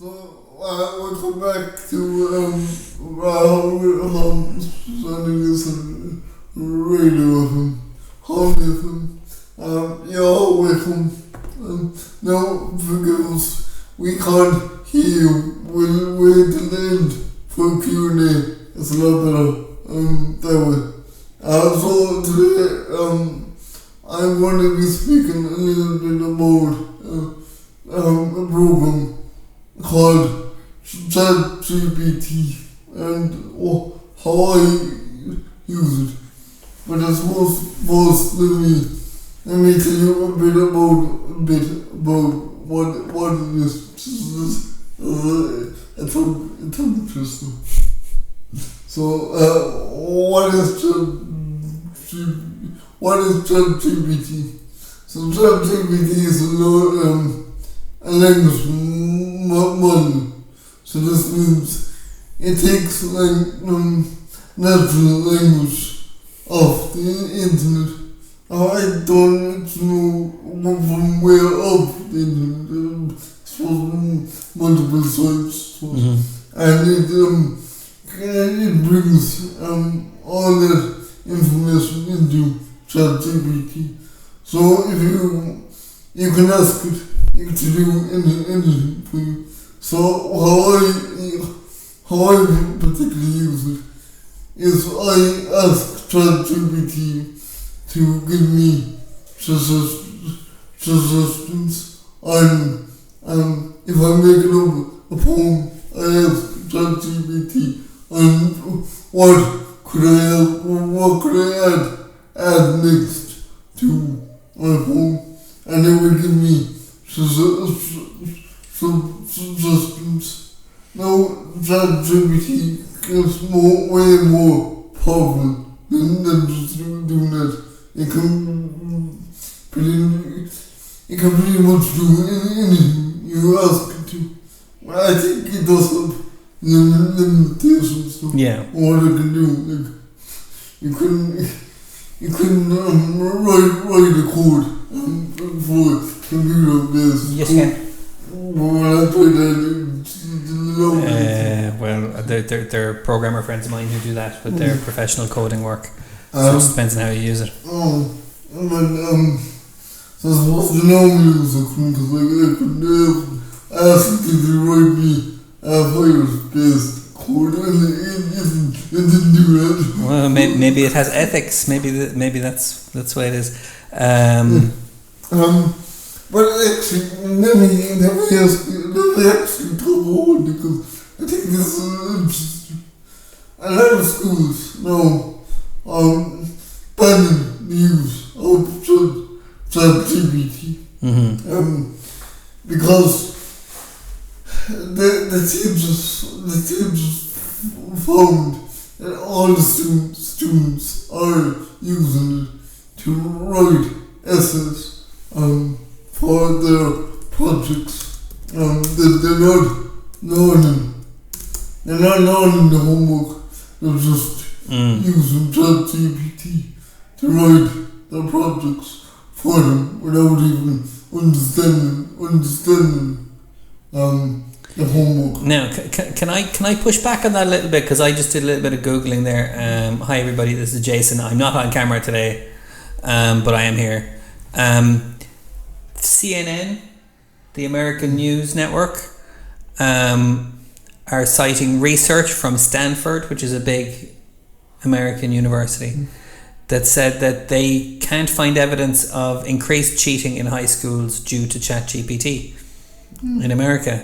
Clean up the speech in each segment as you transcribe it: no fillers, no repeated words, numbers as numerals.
we'll come back to how Sunday is radio FM, Home FM. You're all welcome. Now, forgive us, we can't hear you. We'll wait till the end for Q&A. It's a lot better that way. So today, I'm going to be speaking a little bit about a program called Chat GPT and how I use it. But I suppose let me tell you a bit about what it is. It's interesting. So, what is Chat GPT? So Chat GPT is a language model. So this means it takes natural language off the internet. I don't know from where up the internet. It's from multiple sites. And it brings all that information into Chat GPT. So if you can ask it to do anything for you. So how I particularly use it is I ask Chat GPT to give me suggestions on if I'm making up a poem, I ask Chat GPT on what could I add next to my poem, and it will give me suggestions. Now, Chat GPT is way more powerful than just doing that. It can pretty much do anything you ask it to. I think it does have limitations to what it can do. Like, you couldn't write a code for computer-based. Yes, you can. Well, I tried that. There are programmer friends of mine who do that with their professional coding work. So it just depends on how you use it. So I suppose the normal user couldn't, because I couldn't ask it to write me a virus-based code, and it didn't do that. Well, maybe it has ethics. Maybe that's the way it is. But actually, let me actually talk about it, because I think this is interesting. A lot of schools now banning the use of Chat GPT. Because the teachers found that all the students are using it to write essays for their projects. They're not learning the homework. They're just using Chat GPT to write their projects for them without even understanding the homework. Now, can I push back on that a little bit, because I just did a little bit of Googling there. Hi everybody, this is Jason. I'm not on camera today, but I am here. CNN, the American News Network, are citing research from Stanford, which is a big American university, that said that they can't find evidence of increased cheating in high schools due to Chat GPT in America.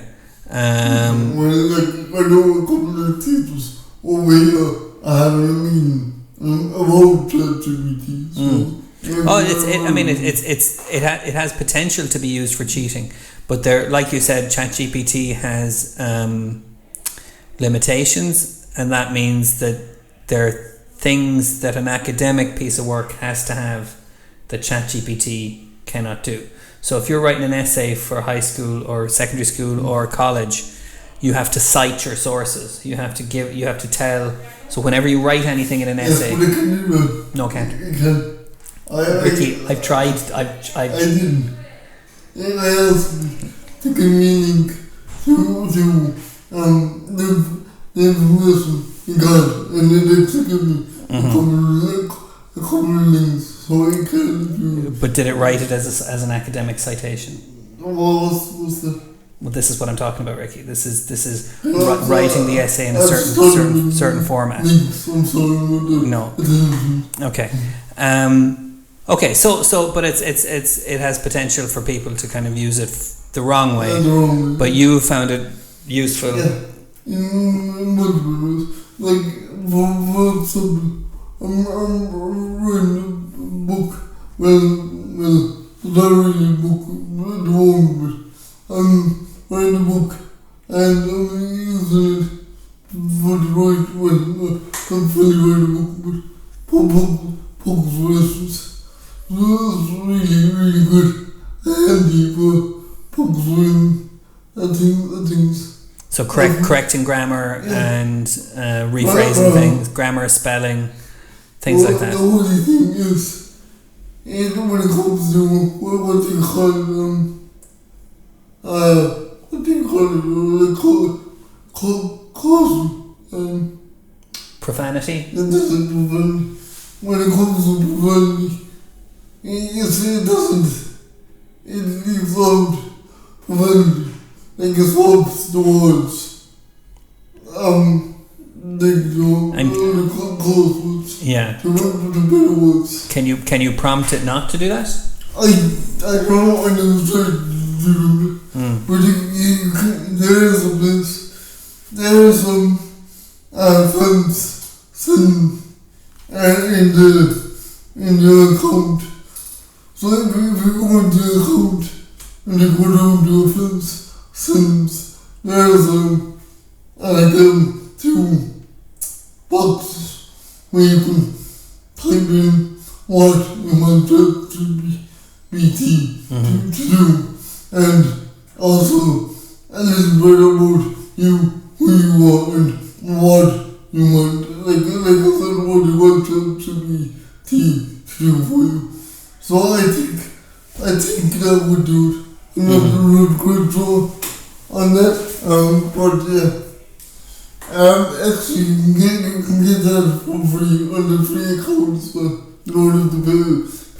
Well, like, I know a couple of teachers over here are having a meeting about Chat GPT. So it has potential to be used for cheating, but there, like you said, Chat GPT has limitations, and that means that there are things that an academic piece of work has to have that Chat GPT cannot do. So if you're writing an essay for high school or secondary school or college, you have to cite your sources. You have to tell. So whenever you write anything in an essay, but it can do that. No, it can't. It can. Ricky, I've tried. I didn't. And I asked to give meaning the information you got, and then it took me a couple of links, so I can't. But did it write it as an academic citation? What's that? Well, this is what I'm talking about, Ricky. This is writing the essay in a certain format. Links, I'm sorry about that. No. Okay. Okay. So, but it has potential for people to kind of use it the wrong way. But you found it useful. Yeah. In multiple ways. Like, for example, I'm reading a book. Well, not really a book at the moment, but I'm writing a book and I'm using it for the right way. I'm fully writing a book, but books for instance. So it's really, really good and handy for books and things. So correcting grammar and rephrasing things, grammar, spelling, things like that. The only thing is, when it comes to what they call profanity. When it comes to profanity, it doesn't. It leaves out profanity. Like it swaps the words. Yeah. To the better words. Can you prompt it not to do that? I don't know. I never tried to do it. But there is a place. There are some funds in the account. So if you go into the account and you go down to offense. Since there's two boxes where you can type in what you want Chat GPT to do, and also a little bit about you, who you are, and what you want. Like I said, what you want Chat GPT to do for you. So I think that would do it. I'm not a real good job on that, but yeah. Actually, you can get that for free on the free account as well. You don't have to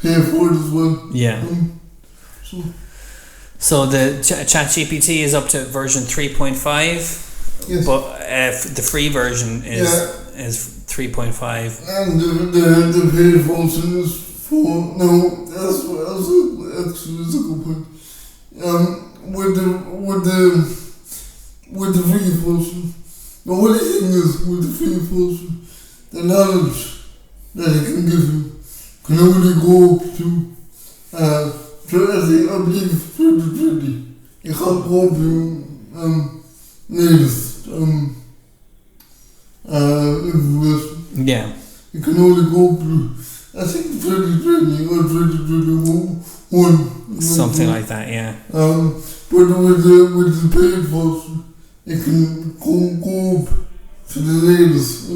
pay for it as well. Yeah. So the Chat GPT is up to version 3.5. Yes. But the free version is 3.5. And the paid version is 4. No, that's actually a good point. With the free version, the only thing is with the free version, the knowledge that it can give you can only go up to I believe 2020. You can't go up to latest information. Yeah. You can only go up to I think 2020 or 2021. Something like that, yeah. But with the paid version, it can go up to the latest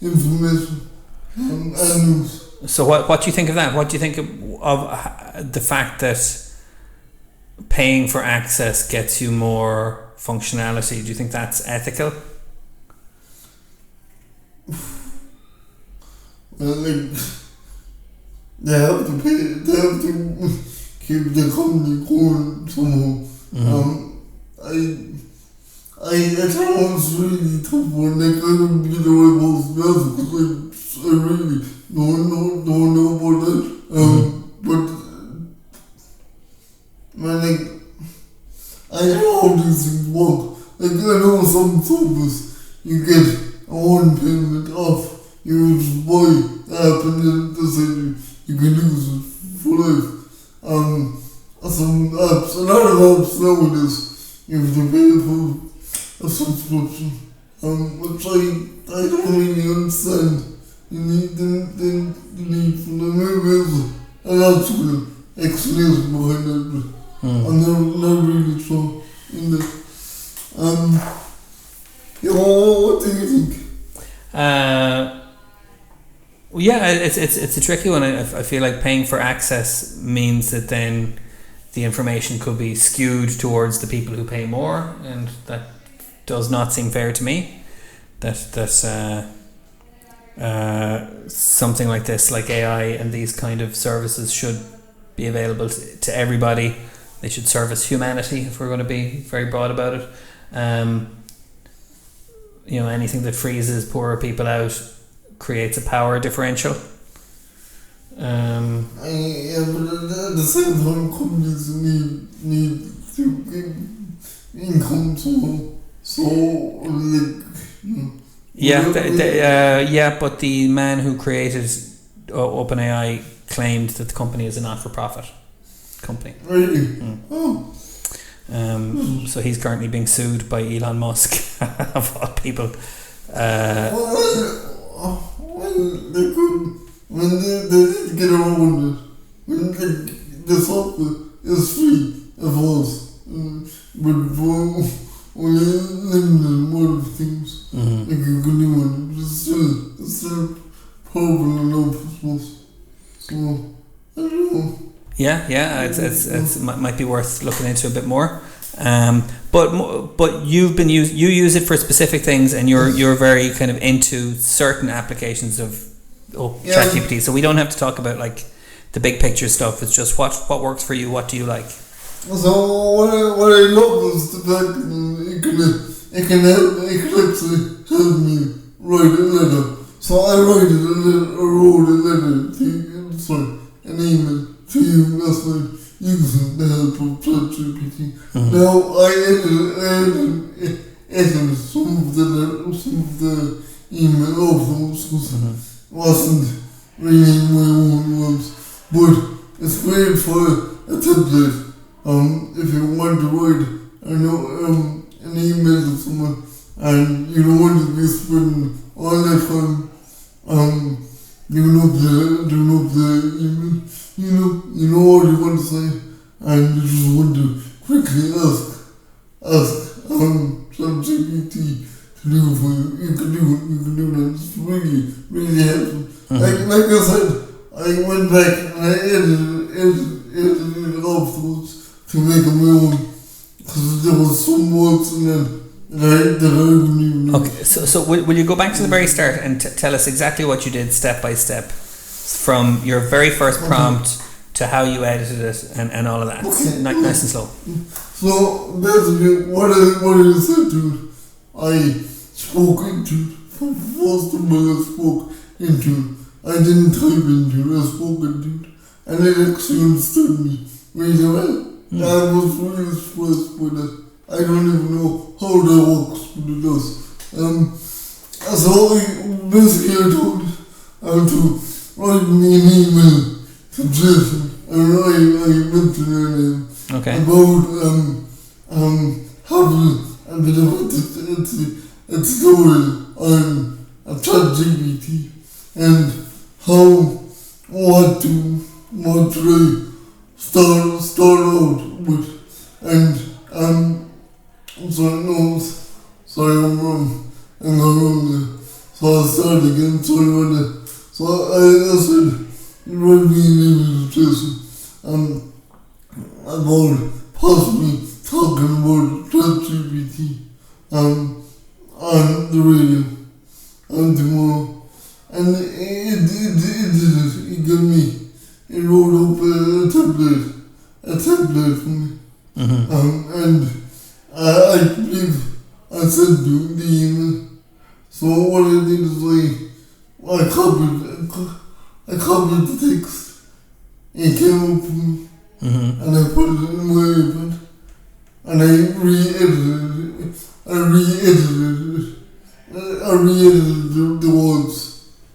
information and news. So what do you think of that? What do you think of the fact that paying for access gets you more functionality? Do you think that's ethical? Well, like, they have to pay. They have to keep the company going somehow. I thought it's really tough when they couldn't be the right most because I really don't know about that. But man, like, I know how these things work. Like, I know some service you get a one payment off. You just buy the app and then you can use it for life. Some apps, a lot of apps nowadays, you have to pay for a subscription, which I don't really understand. You need for them. Maybe there's a logical explanation behind that, but I'm not really sure in that. What do you think? Yeah, it's a tricky one. I feel like paying for access means that then the information could be skewed towards the people who pay more, and that does not seem fair to me. That something like this, like AI and these kind of services, should be available to everybody. They should service humanity, if we're going to be very broad about it. Anything that freezes poorer people out creates a power differential. But at the same time, companies need to give income, so but the man who created OpenAI claimed that the company is a not-for-profit company. Really? Oh. So he's currently being sued by Elon Musk, of all people. They could, when they need to get around it, when the software is free, of course, but for only limited amount of things, like you can do it, it's still powerful enough, I suppose. So, I don't know. Yeah, it's might be worth looking into a bit more. But you use it for specific things, and you're very kind of into certain applications of Chat GPT. So we don't have to talk about like the big picture stuff. It's just what works for you. What do you like? So what I love is the fact that it can actually help me write a letter. So I wrote a letter to an email to you last night using the help of Chat GPT. Now I edited some of the email also, because it wasn't really my own words, but it's great for a template. If you want to write an email to someone and you don't want to be spending all that time doing up the email, you know what you want to say, and you just want to quickly ask ChatGPT to do it for you. You can do that. It's really, really helpful. Like I said, I went back and I edited it afterwards to make it my own, because there was some words in it that I didn't even know. Okay, so will you go back to the very start and tell us exactly what you did step by step, from your very first prompt to how you edited it and all of that. Nice and slow. So basically, what I said to it, I spoke into it. First of all, I spoke into it. I didn't type into it, I spoke into it. And it actually understood me really well. I was really surprised by that. I don't even know how that works, but it does. So basically I told it to write me an email to Jason, and I mentioned her name, about having a bit of a tutorial on Chat GPT and what to start out with, and sorry, I'm wrong there. So I'll start again, sorry about that. So I said, write me an email to Jason, about possibly talking about ChatGPT on the radio and tomorrow. And it did it. It gave me, it wrote up a template for me. And I believe I sent you the email. So what I did is I copied the text. It came up for me. And I put it in my iPad. And I re-edited it. I re-edited the words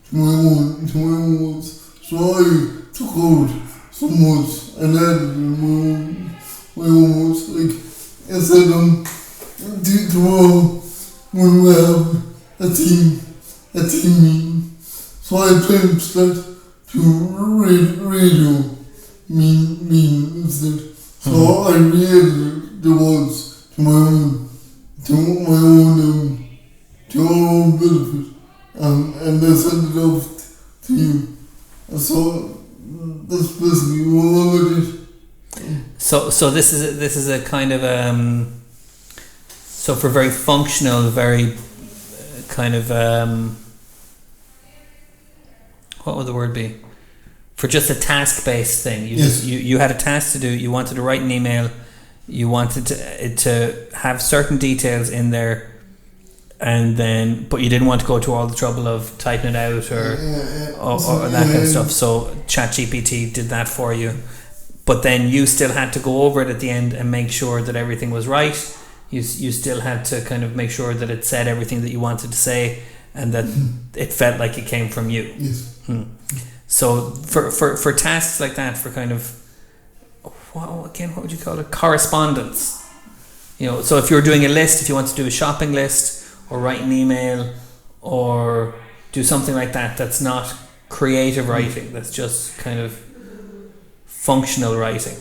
to my own words. So I took out some words and added my own words. Like I said, tomorrow when we have a team meeting. So I changed that to radio meeting instead. So I re-edited the words to my own benefit, and I sent it off to you. And so that's basically what I did. So this is a kind of so for very functional, very kind of what would the word be? For just a task-based thing, you had a task to do. You wanted to write an email. You wanted to have certain details in there, but you didn't want to go to all the trouble of typing it out or that kind of stuff. So Chat GPT did that for you, but then you still had to go over it at the end and make sure that everything was right. You still had to kind of make sure that it said everything that you wanted to say and that it felt like it came from you. Yes. So for tasks like that, for kind of what would you call it? Correspondence. So if you're doing a list, if you want to do a shopping list or write an email or do something like that, that's not creative writing. That's just kind of functional writing.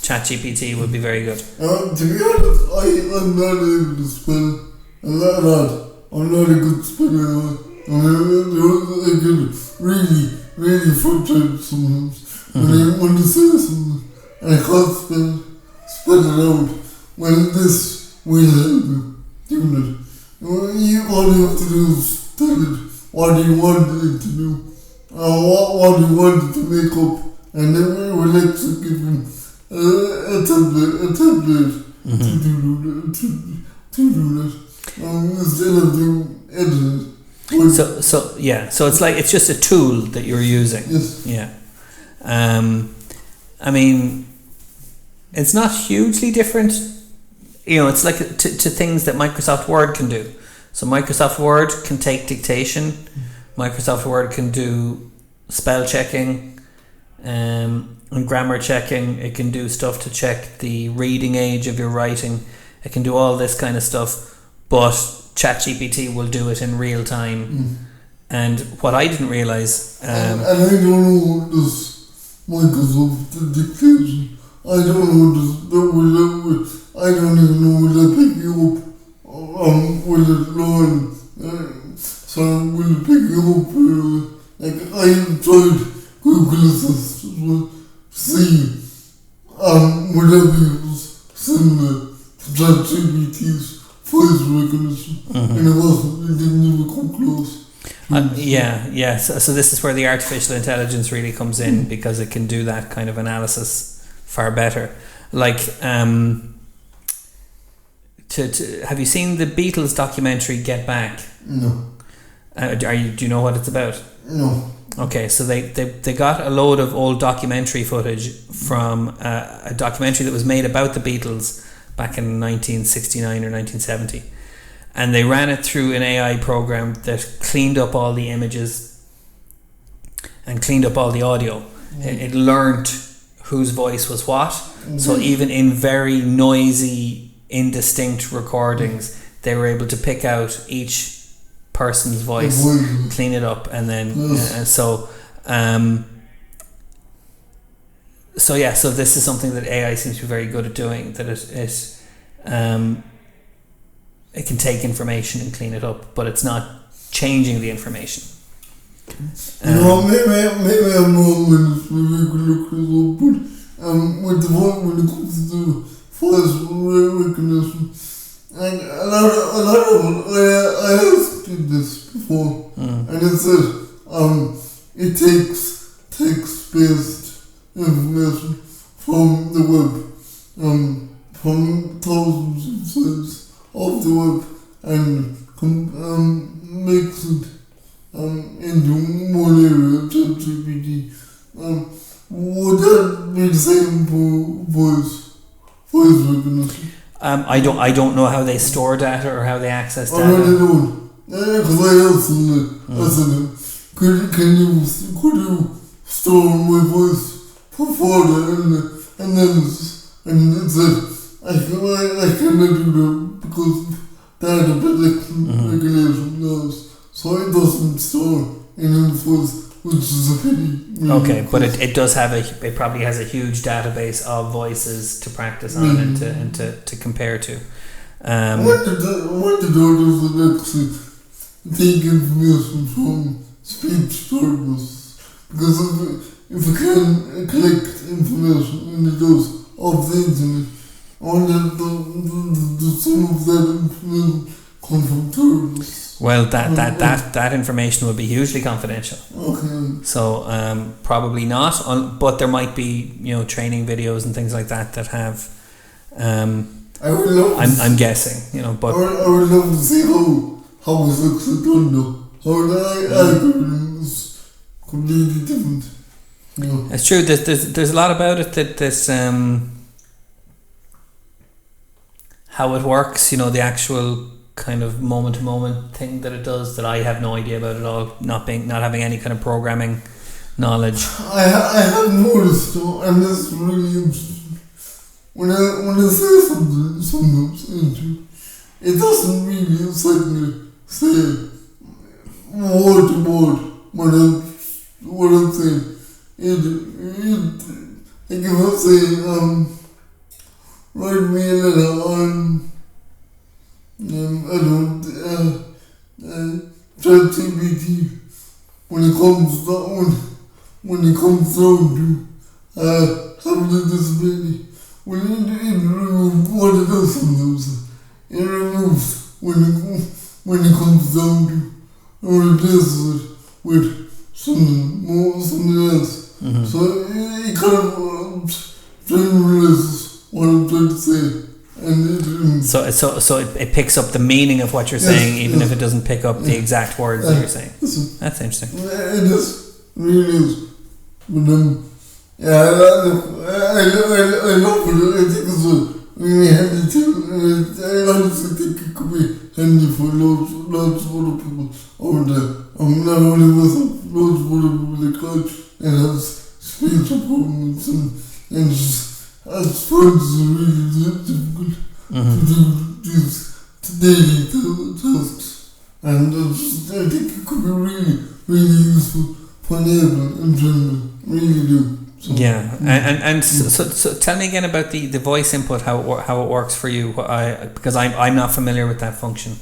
ChatGPT would be very good. To be honest, I'm not able to spell a lot. I'm not a good speller. I get really frustrated sometimes when I want to say something and I can't spell it out. Well, this will help you do it. All you have to do is tell it what you want it to do, what you want it to make up, and then we will actually give him a template to do that. Instead of doing editing. So it's just a tool that you're using. Yes. Yeah. I mean, it's not hugely different. It's like to things that Microsoft Word can do. So Microsoft Word can take dictation. Microsoft Word can do spell checking and grammar checking. It can do stuff to check the reading age of your writing. It can do all this kind of stuff. But ChatGPT will do it in real time. And what I didn't realise... and I don't know this Microsoft dictation. I don't know I don't even know will that pick you up. Will it learn? So will it pick you up? I tried Google Assistant to see would that be similar to ChatGPT's voice recognition, and it didn't even come close. So this is where the artificial intelligence really comes in, because it can do that kind of analysis far better. Like, have you seen the Beatles documentary Get Back? No. Do you know what it's about? No. Okay, so they got a load of old documentary footage from a documentary that was made about the Beatles back in 1969 or 1970, and they ran it through an AI program that cleaned up all the images and cleaned up all the audio. It learned whose voice was what. So even in very noisy, indistinct recordings, they were able to pick out each person's voice, clean it up, and then so this is something that AI seems to be very good at doing, that it can take information and clean it up, but it's not changing the information. Maybe I'm wrong when we could look this up, but when it comes to voice recognition, and a lot of I asked it this before, and it said it takes text-based information from the web, from thousands of sites of the web, and makes it into one area of ChatGPT. Would that be the same for voice recognition? I don't know how they store data or how they access data. No, they don't. Because I asked them, can you store my voice for further, and it said I cannot do that because data protection regulation laws, so it doesn't store any voice, which is a pity. Okay, but it does have it probably has a huge database of voices to practice on and to compare to. What the does actually take information from speech purposes? Because if it can collect information, and it does of the internet, or the some of that information come from terrorists. Well, that information would be hugely confidential. Okay. So probably not, but there might be training videos and things like that have. I would love. I'm guessing, but I would love to see how it's actually done though. How the algorithm is completely different. It's true. There's a lot about it that this how it works. The actual kind of moment to moment thing that it does that I have no idea about at all. Not having any kind of programming knowledge. I have noticed though, and this is really interesting. When I say something sometimes it doesn't really exactly say word to word what I'm saying. Like if I'm saying write me a letter on Chat GPT when it comes down to having a disability. Well, it removes what it does sometimes. It removes when it comes down to, or replaces it with something else. Mm-hmm. So it kind of generalizes what I'm trying to say. And so it picks up the meaning of what you're saying, even if it doesn't pick up the exact words that you're saying. That's interesting. It is, really is. But I love it. I think it's really handy too. I honestly think it could be handy for loads of other people out there. Not only myself, loads of other people that can't and has speech problems and just as friends is really difficult to do these daily tasks. And I think it could be really, really useful for enabling in general. Really do. So, so tell me again about the voice input, how it works for you. Because I'm not familiar with that function.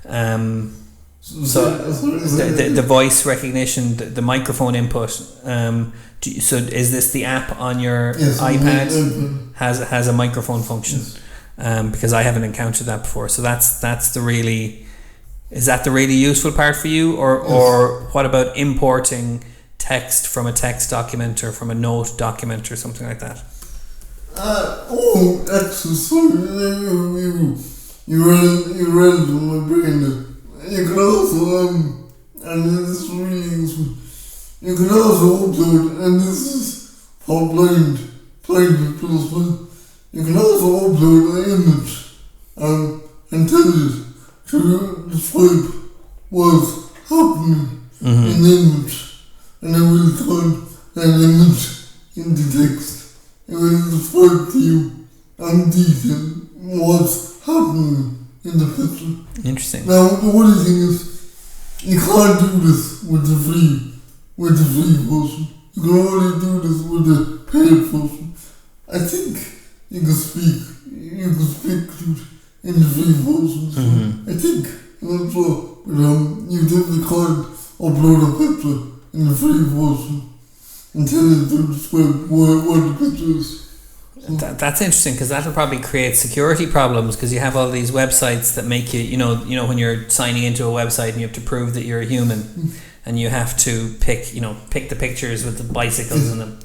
The voice recognition, the microphone input. So is this the app on your iPad has a microphone function? Yes. Because I haven't encountered that before. So is that the really useful part for you, or what about importing text from a text document or from a note document or something like that? Actually, sorry, you read my brain there. You can also, and this is really useful, you can also upload, and this is for blind people as well, you can also upload an image and tell it to describe what's happening in the image. And I will turn that image into text. It will describe to you in detail what's happening in the picture. Interesting. Now, the only thing is, you can't do this with the free version. You can only do this with the paid version. I think you can speak to it in the free version. I think, I'm not sure, but you definitely can't upload a picture in the free version until it to describe what the picture is. So that's interesting, because that'll probably create security problems, because you have all these websites that make you when you're signing into a website and you have to prove that you're a human, and you have to pick the pictures with the bicycles in them,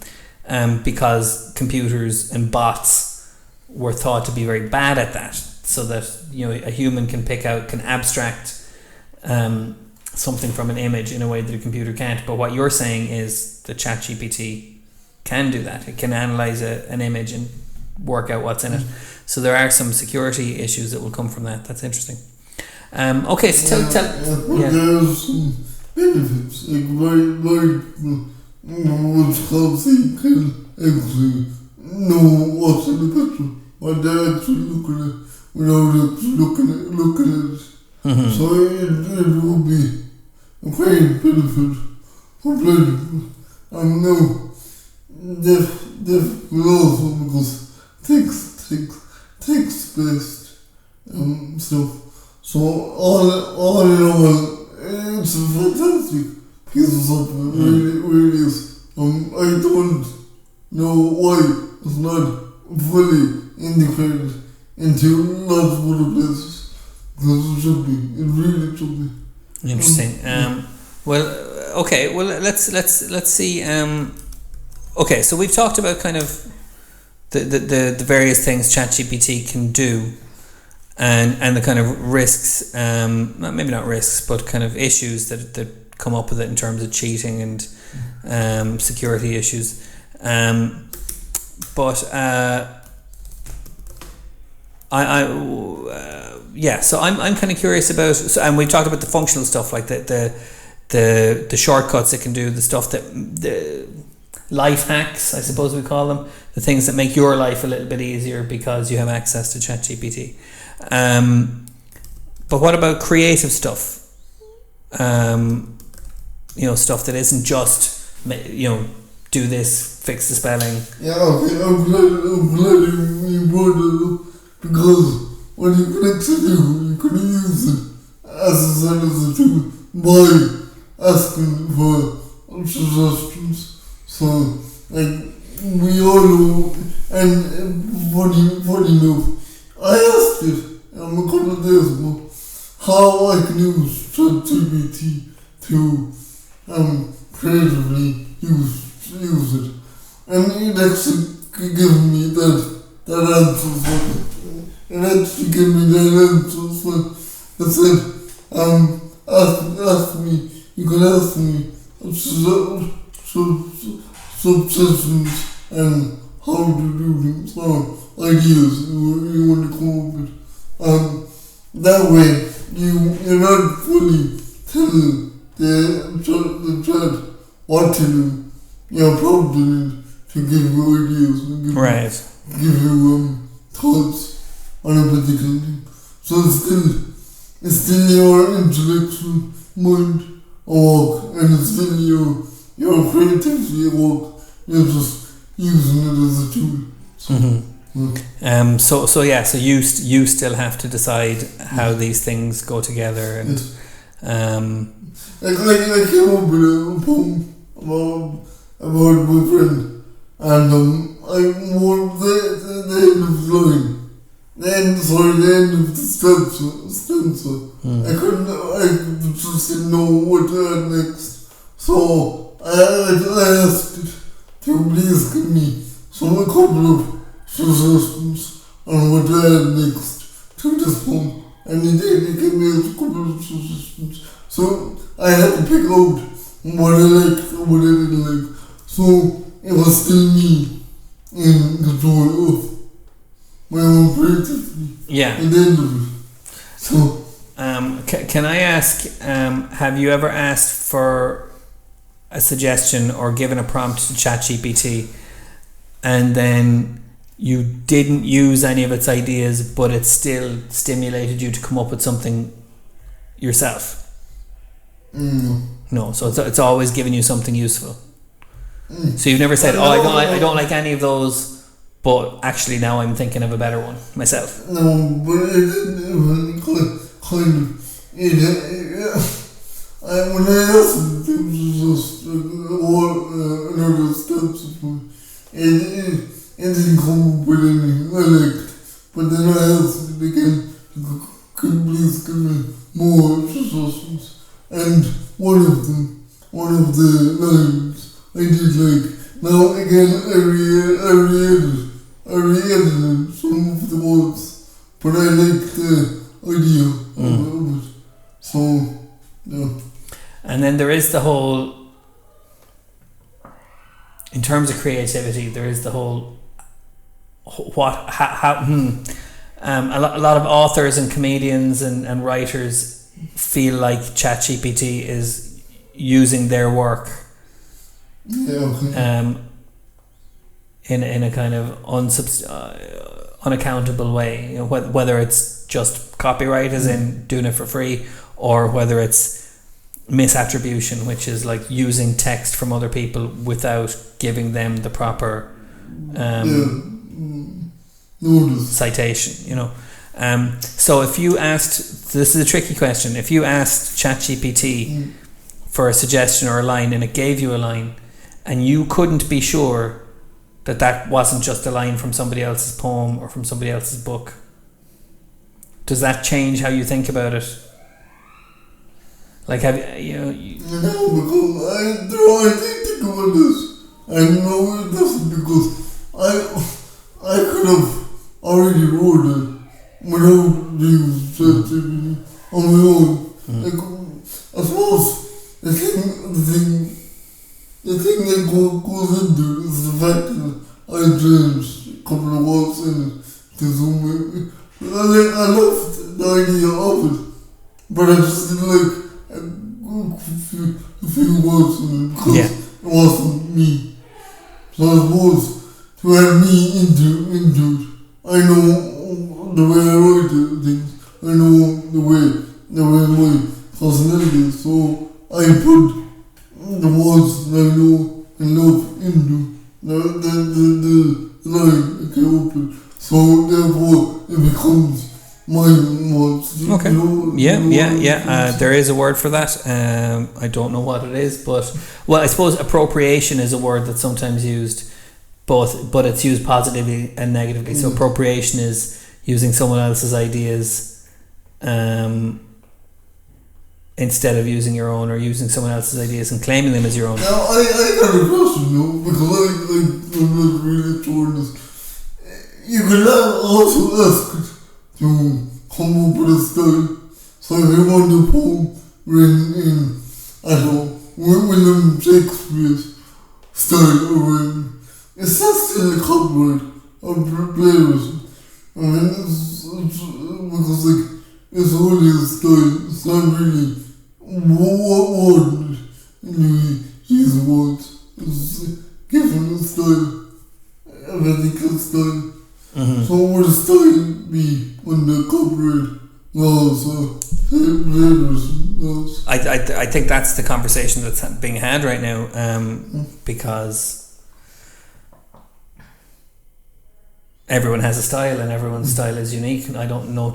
because computers and bots were thought to be very bad at that, so that a human can abstract something from an image in a way that a computer can't. But what you're saying is that Chat GPT can do that. It can analyze an image and work out what's in it. So there are some security issues that will come from that. That's interesting. Okay, so tell there's some benefits, like what's called so you can actually know what's in the picture, what they're actually looking at without actually looking at it. So it will be a great benefit for blind people. No, definitely also because text-based stuff. So all in all, it's a fantastic piece of software. Really is. I don't know why it's not fully integrated into lots of other places. Because it should be. It really should be. Interesting. Well, okay. Well, let's see. Okay, so we've talked about kind of the various things ChatGPT can do, and the kind of risks. Maybe not risks, but kind of issues that come up with it in terms of cheating and security issues. So I'm kind of curious about. So, and we've talked about the functional stuff, like the shortcuts it can do, the stuff the life hacks, I suppose we call them, the things that make your life a little bit easier because you have access to ChatGPT. But what about creative stuff? Stuff that isn't just do this, fix the spelling. Yeah, okay, I'm glad you brought it up, because what you can actually do, you can use it as a tool by asking for suggestions. So, like, we all know, and funny enough, I asked it a couple of days ago how I can use ChatGPT to creatively use it, and it actually gave me that answer for it. It actually gave me that answer for it. It said, ask me, you can ask me suggestions and how to do things, or ideas you want to come up with. That way, you're not fully telling the chat what to do. You're prompting it to give you ideas and give you thoughts on a particular thing. So it's still your intellectual mind work, and it's still your creativity work. You're just using it as a tool. So you still have to decide how these things go together, and I came up with a poem about my friend, and I wrote the end of the line. The end of the stanza. I just didn't know what to add next. So I asked it to please give me a couple of suggestions on what to add next to this poem. And he gave me a couple of suggestions. So I had to pick out what I liked and what I didn't like. So it was still me in control of my own creativity. Yeah. At the end of it. So. Can I ask? Have you ever asked for a suggestion or given a prompt to ChatGPT, and then you didn't use any of its ideas, but it still stimulated you to come up with something yourself? No. So it's always given you something useful. So you've never said, I don't like any of those, but actually now I'm thinking of a better one myself. No, but it kind of when I asked it, it was just another steps for me. It didn't come up with anything I liked, but then I asked it again, could you please give me more suggestions? And one of the lines I did like. Now again, I re-edited some of the words, but I like the idea of it. So, yeah. And then there is the whole, in terms of creativity, there is the whole, a lot of authors and comedians and writers feel like ChatGPT is using their work in a kind of unaccountable way, you know, whether it's just copyright as in doing it for free, or whether it's misattribution, which is like using text from other people without giving them the proper citation, you know. So if you asked, this is a tricky question, if you asked ChatGPT for a suggestion or a line and it gave you a line and you couldn't be sure that wasn't just a line from somebody else's poem or from somebody else's book? Does that change how you think about it? Like, have you know? No, because I think about this. I know it doesn't, because I could have already wrote it without using Chat GPT on my own. Like, I suppose the thing that goes into it is the fact that I changed a couple of words in it to zoom in. I loved the idea of it, but I just didn't like a few words in it because it wasn't me. So I suppose to add me into it, I know the way I write things, I know the way my personality is, so I put the words that I know and love into the line I came up with. So therefore it becomes my words. Okay. There is a word for that. I don't know what it is, but I suppose appropriation is a word that's sometimes used both, but it's used positively and negatively. So appropriation is using someone else's ideas instead of using your own, or using someone else's ideas and claiming them as your own. Now I got a question, because I'm not really torn this. You could also ask to come up with a style. So if you want a poem written in, I don't know, William Shakespeare's style or written, it's not still a copyright of plagiarism. I mean, because like, it's only a style, it's not really what you use words. It's given a style, a radical style. So would a style be under copyright laws or plagiarism laws? I think that's the conversation that's being had right now, because everyone has a style and everyone's style is unique, and I don't know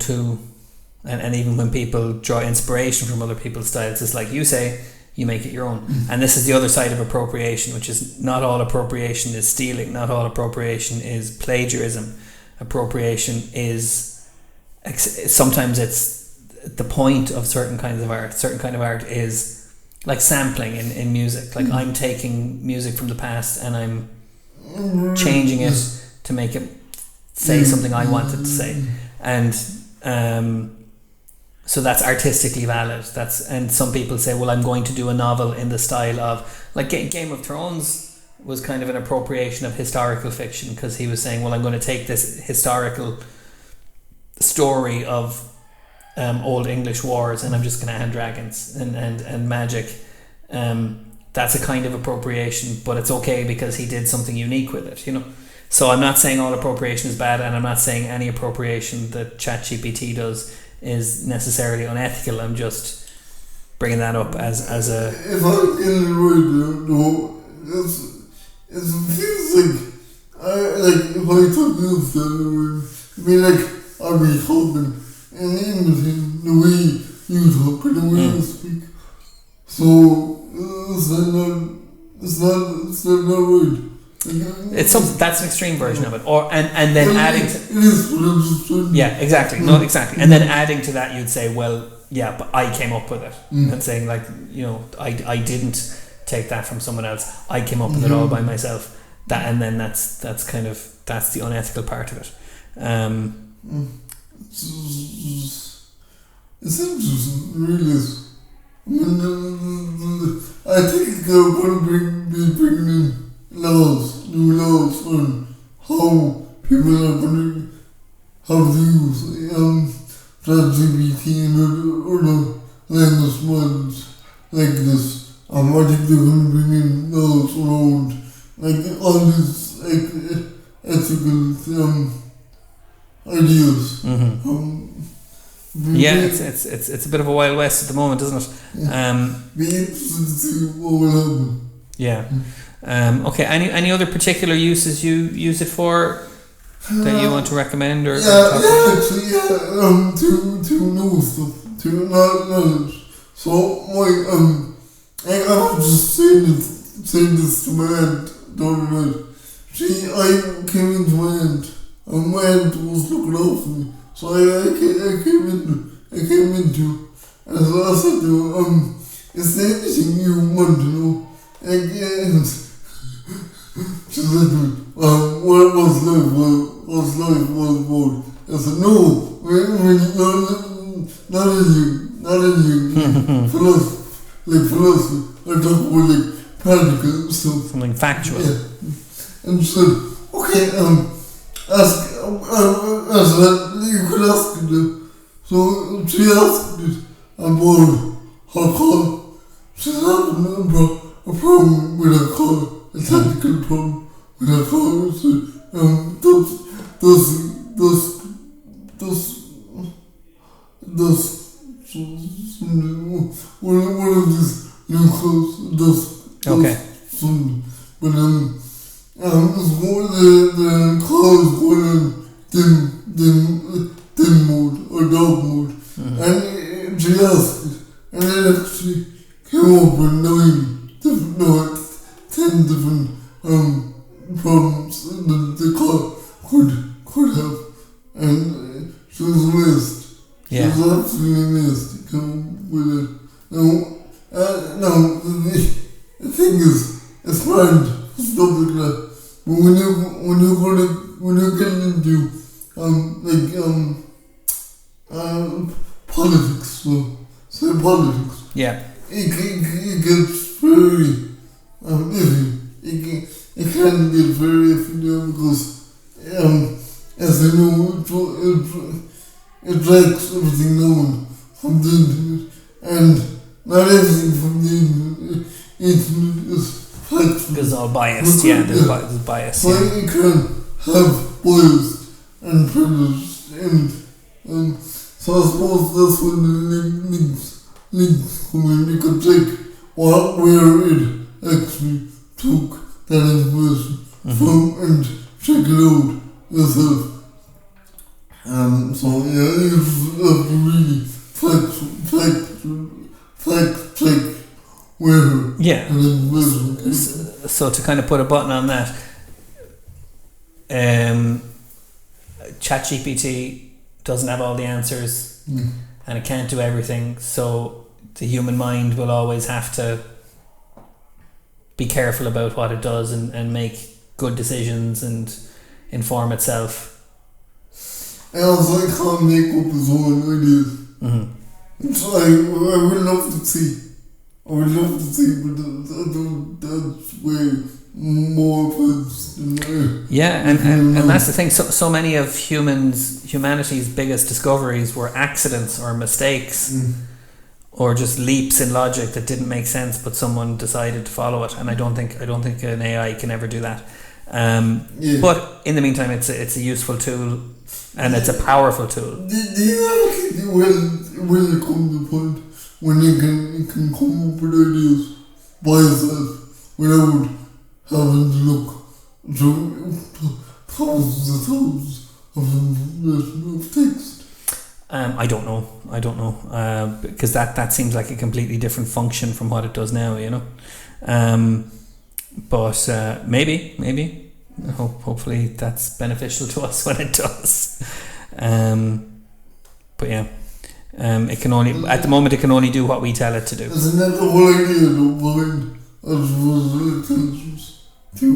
and even when people draw inspiration from other people's styles, it's like you say, you make it your own. And this is the other side of appropriation, which is not all appropriation is stealing, not all appropriation is plagiarism. Appropriation is sometimes it's the point of certain kinds of art. Certain kind of art is like sampling in music. Like I'm taking music from the past and I'm changing it to make it say something I wanted to say, and so that's artistically valid. And some people say, well, I'm going to do a novel in the style of, like, Game of Thrones was kind of an appropriation of historical fiction, because he was saying, well, I'm going to take this historical story of old English wars and I'm just going to add dragons and magic. That's a kind of appropriation, but it's okay because he did something unique with it, you know. So I'm not saying all appropriation is bad, and I'm not saying any appropriation that Chat GPT does is necessarily unethical. I'm just bringing that up as a... If I get it right, no, it feels like if I took this I mean, like, I'd be talking and imitating the way you talk and the way you speak. So it's not right. It's something that's an extreme version of it, and then adding to, it is what I'm just trying to... Yeah, exactly. No, exactly. And then adding to that, you'd say, well, yeah, but I came up with it, and saying, like, you know, I didn't take that from someone else. I came up with it all by myself. That, and then that's kind of, that's the unethical part of it. It's interesting, it really is. I mean, I think they're going to be bringing in new laws on how people are going to have to use Chat GPT and other language models like this. I think they're going to bring in laws around like all these ethical ideas. Yeah, it's a bit of a Wild West at the moment, isn't it? Be interested to see what will happen. Yeah. Okay. Any other particular uses you use it for that you want to recommend or talk about? Actually, to know stuff, to knowledge. So I was just saying this to my aunt the other night. see, I came into my aunt, and my aunt was looking after me. So I came into, and so I said to her, is there anything you want to know? And she said to me, what was life was about? I said, no, not anything, philosophy. I talk about like practical stuff. Something factual. Yeah. And she said, okay, ask that, you could ask it then. So she asked it about her car. She's having a problem with her car, a technical problem with her car. So, one of these new cars does something. But it's more the car is going in dim mode or dark mode. And she asked it, and it actually came up with 10 different problems that the car could have. And she was amazed. Yeah. She was absolutely amazed to come with it. Now the thing is, it's hard for stuff like that. But when you get into politics, so say politics. Yeah. It gets very iffy. It can get very iffy there because as you know, it drags everything down from the internet, and not everything from the internet is factual. Because it's all biased, there's bias. So you can have bias and prejudice, and so I suppose that's when the links come in. You can check where it actually took that information from and check it out yourself. So yeah, you have to really fact check where the information. So to kind of put a button on that, Chat GPT doesn't have all the answers, and it can't do everything, so the human mind will always have to be careful about what it does and make good decisions and inform itself. And also it can't make up its own ideas. So I would love to see. But that's way more advanced than Yeah, and that's the thing. So many of humanity's biggest discoveries were accidents or mistakes, or just leaps in logic that didn't make sense, but someone decided to follow it. And I don't think an AI can ever do that. But in the meantime, it's a useful tool, and it's a powerful tool. Do you think it will come to a point when it can come up with ideas by itself without having to look through thousands of information of text? I don't know, because that seems like a completely different function from what it does now, you know. But maybe. Hopefully that's beneficial to us when it does. But yeah, it can only at the moment it can only do what we tell it to do. Isn't that the whole idea behind artificial intelligence? To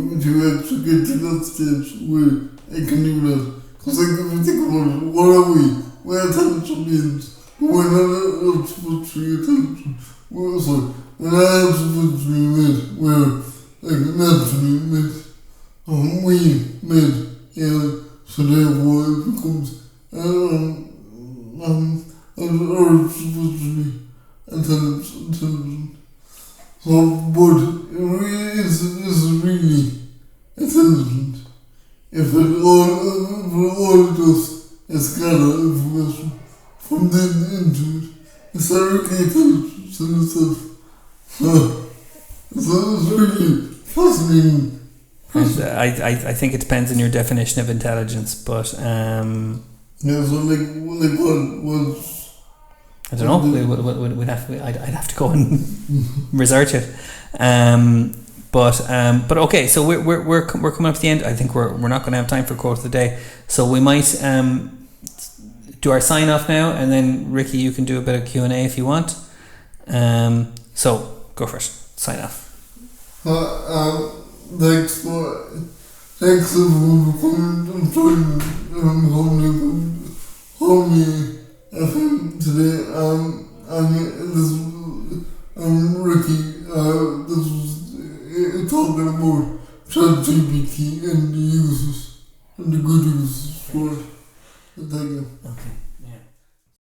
actually get to that stage where it can do that. Because like, if you think about it, what are we? We're intelligent beings. We're not artificially intelligent. We're not artificially made. We're like naturally made. We made AI, so therefore it becomes artificially intelligent. So, but it really is really intelligent. If it all it does is gather information from the internet, it's directly intelligent in itself. So it's really fascinating. I think it depends on your definition of intelligence, but yeah. So like what? I don't know. We'd have. I'd have to go and research it. But okay, so we're coming up to the end. I think we're not going to have time for quote of the day, so we might do our sign off now, and then Ricky, you can do a bit of Q&A if you want. So go first. Sign off. Thanks for coming and joining Homie FM today. I'm Ricky. This was talking about Chat GPT and the uses and the good uses for it. Thank you. Okay.